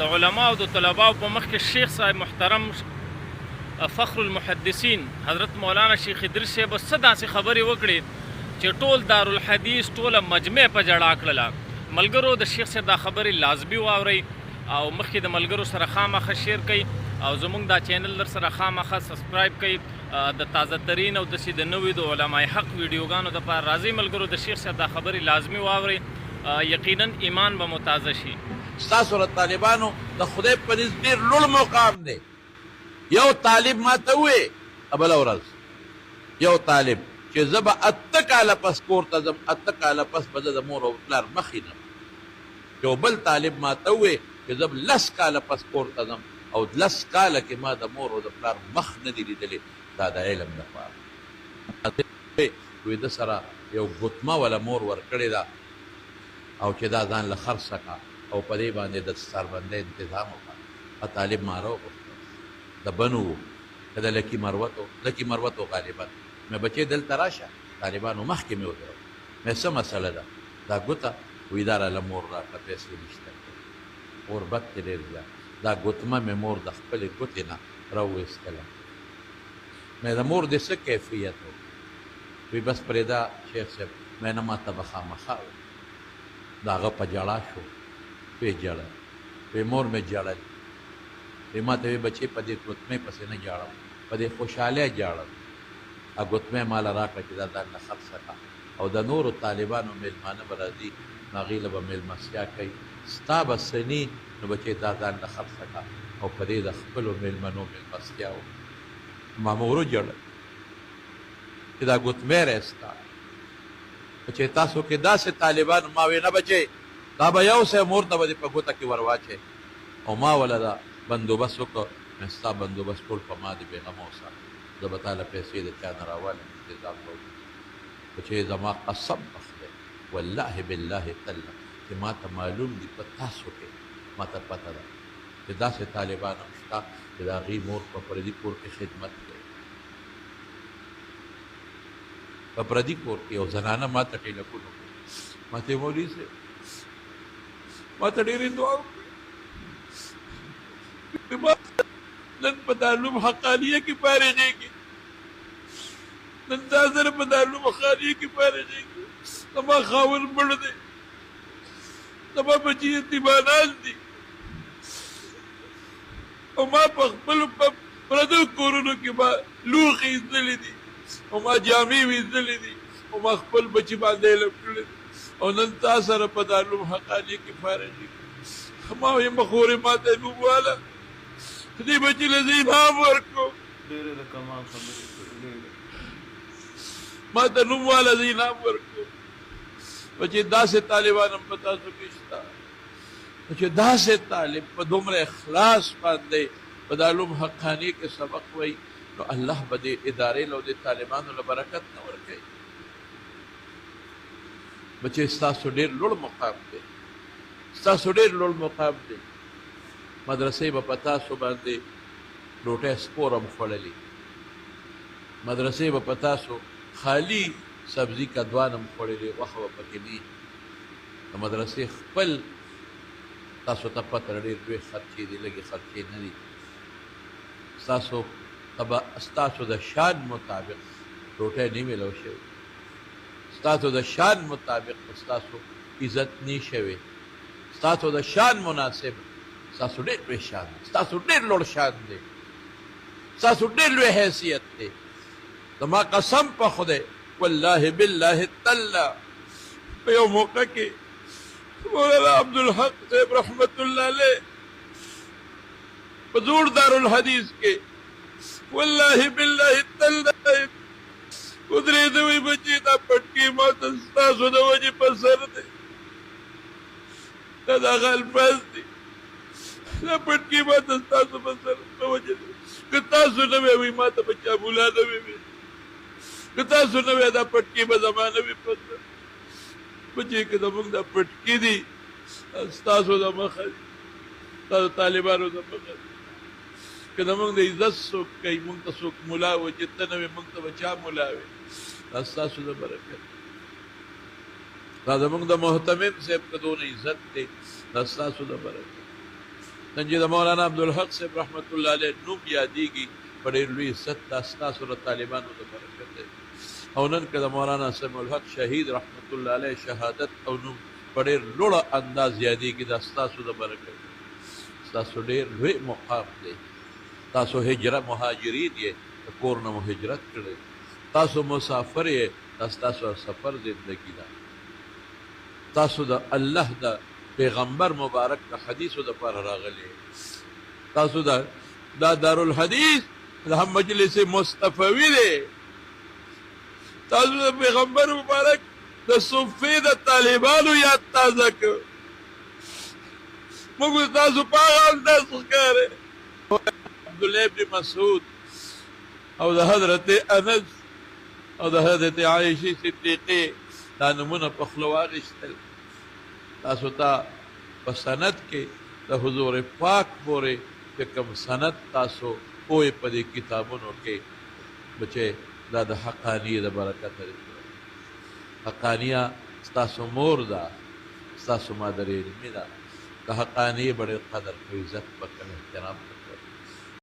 د علما او د طلباو په مخ کې شیخ صاحب محترم فخر المحدثین حضرت مولانا شیخ ادریس صاحب څه داسې خبرې وکړې چې ټول دارالحدیث ټوله مجمع په جړا کړله. ملګرو د شیخ صاحب دا خبرې لازمي واورئ او مخکې د ملګرو سره خامخا شیر کوئ او زموږ دا چینل در سره خامخا سبسکرایب کوئ. د تازه ترین او داسې د نوي د علماء حق ویډیوګانو دپاره راځئ ملګرو د شیخ صاحب دا خبرې لازمي واورئ. یقینا ایمان به متازه شي. ستاسو له طالبانو د خدای په نزد ډېر لوړ مقام دی. یو طالب ما ته ووې بله ورځ یو طالب چې زه به 8 کاله پس کور ته ځم 8 کاله پس به زه د مور او پلار مخ وینم. یو بل طالب ما ته ووې چې زه به 10 کاله پس کور ته ځم او 10 کاله کې ما د مور او د پلار مخ نه دی لیدلی. دا د علم دپاره وی ده سره یو ګوتمه وله مور ورکړې ده او چې دا ځان له خرڅه کا او په دې باندې د سربندۍ انتظام وکړه. طالب ما راوغوښته د بنو و که د لکي مروتو غالبا مې بچې دلته راشه طالبانو مخکې مې ودرو مې څه مسله ده دا ګوته وی دا راله مور راکړه پیسې نشته غربت کې ډېر زیات دا ګوتمه مې مور د خپلې ګوتې نه راوویستله. مې د مور دې څه کیفیت و وی بس پرېږده شیخ صاحب مې نه ماته به خامخا د هغه په ژړا شو ویې ژړل وی مور مې ژړل وی ما ته وی بچې په دې ګوتمې پسې نه ژاړم په دې خوشحالۍ ژاړم. هغه ګوتمې ماله راکړه چې دا ځان له خرڅه کړه او د نورو طالبانو میلمانه به راځي نو هغې له به میلمستیا کوي ستا به سني نو بچې دا ځان له خرڅه کړه او په دې د خپلو میلمنو میلمستیا وکړه. ما مور وژړل چې دا ګوتمې رایستا چې تاسو کې داسې طالبان ما وی نه بچې دا به یو څه مور ته به دې په ګوته کې ور واچې او ما وله دا بندوبست وکړه مې ستا بندوبست ټول په ما دې بېغمه وساته زه به تا له پیسې د چا نه راوالم انتظام به وکړو. بچې زما قسم په خدای والله بالله تله چې ما ته معلوم دي په تاسو کې ما ته پته ده چې داسې طالبان هم شته چې د هغې مور په پردي کور کې خدمت کوي. په پردي کور کې یو زنانه ما ته ټیلیفون وکړو ما ته مولوي صاحب ما ته ډېرې دعا وکړې ما نن په دارالعلوم حقانیه کې فارغېږي نن تا سره په دارالعلوم حقانیه کې فارغېږي زما خاوند مړ دی زما بچي یتیمانان دي او ما په خپلو پردو کورونو کې ما لوښي ایستلي دي او ما جامې ویستلې دي او ما خپل بچي باندې علم کړی دی او نن تا سره په دارالعلوم حقانیه کې فارغېږي. ما وایي مخورې ما ته نوم واله دې بچي له زه انعام ورکړو ما ته نوم واله زه انعام ورکړو. بچې داسې طالبان هم په تاسو کې شته چې داسې طالب په دومره اخلاص باندې په دارالعلوم حقانیه کې سبق وایي نو الله به دې ادارې له دې طالبانو له برکت نه ورکوي. بچې ستاسو ډېر لوړ مقام دی ستاسو ډېر لوړ مقام دی. مدرسې به په تاسو باندې ډوټۍ سپور هم خوړلي مدرسې به په تاسو خالي سبزي کدوان هم خوړلي غوښه به پکې نه د مدرسې خپل تاسو ته پته ډېر لوی خرچې دي لږې خرچې نه دي. ستاسو د شان مطابق ډوټۍ نه میلو شوې ستاسو د شان مطابق ستاسو عزت نه شوې ستاسو د شان مناسب ستاسو ډېر لوی شان دی ستاسو ډېر لوړ شان دی ستاسو ډېر لوی حیثیت دی. زما قسم په خدای والله بالله تله په یو موقع کې مولانا عبدالحق صاحب رحمت الله علیه په زوړ دارالحدیث کې والله بالله تله ودرېده وایي بچې دا پټکي ما ته ستاسو د وجې په سر دی دا د هغه الفاظ دي دا پټکي ما ته ستاسو په سر په وجې دی که تاسو نه وی وایي ما ته به چا مولا نه وی وي که تاسو نه وی دا پټکي به زما نه وي په سر. بچې که زموږ دا پټکي دي ستاسو د مخه دي ستاسو طالبانو د مخه دي که زموږ د عزت څوک کوي موږ ته څوک ملا و چې ته نه وې موږ ته به چا ملا وې دا ستاسو د برکت دا زموږ د محتمم صاحب که دونه عزت دی دا ستاسو د برکت नंजी मौलाना अब्दुल हक से रहमतुल्लाह अलैह नूम यादीगी बड़े लुई इज्जत दास्ता सुर तालिबानों द बरकत है और नन के मौलाना समीउल हक शहीद रहमतुल्लाह अलैह शहादत और नूम बड़े लुड़ अंदाज यादीगी दास्ता सुर बरकत तासो ढेर लुई मुकाम दे तासो हिजरत मुहाजिरीन ये कोर न हिजरत करे तासो मुसाफिर ये तासो सफर जिंदगी दा तासो दा अल्लाह दा पैगंबर मुबारक का हदीस द पर रागले तासो दा दारुल हदीस दा मजलिस मुस्तफवी दे तासो दा पैगंबर मुबारक दा सूफी दा तालिबान या ताजा को मुझे तासो पागल दस करे अब्दुल्लाह इब्न मसूद और हजरत अनस और हजरत आयशा सिद्दीक़े दा नमूना पखलवागिश्तल तासो ता सनत के द हुजूर पाक बोरे के कम सनत तासो कोई पदे किताबों के बचे दा द हकानी द बरकत हकानिया तासो मोरदा तासो मादरे मिला का हकानी बड़े कदर को इज्जत पर एहतराम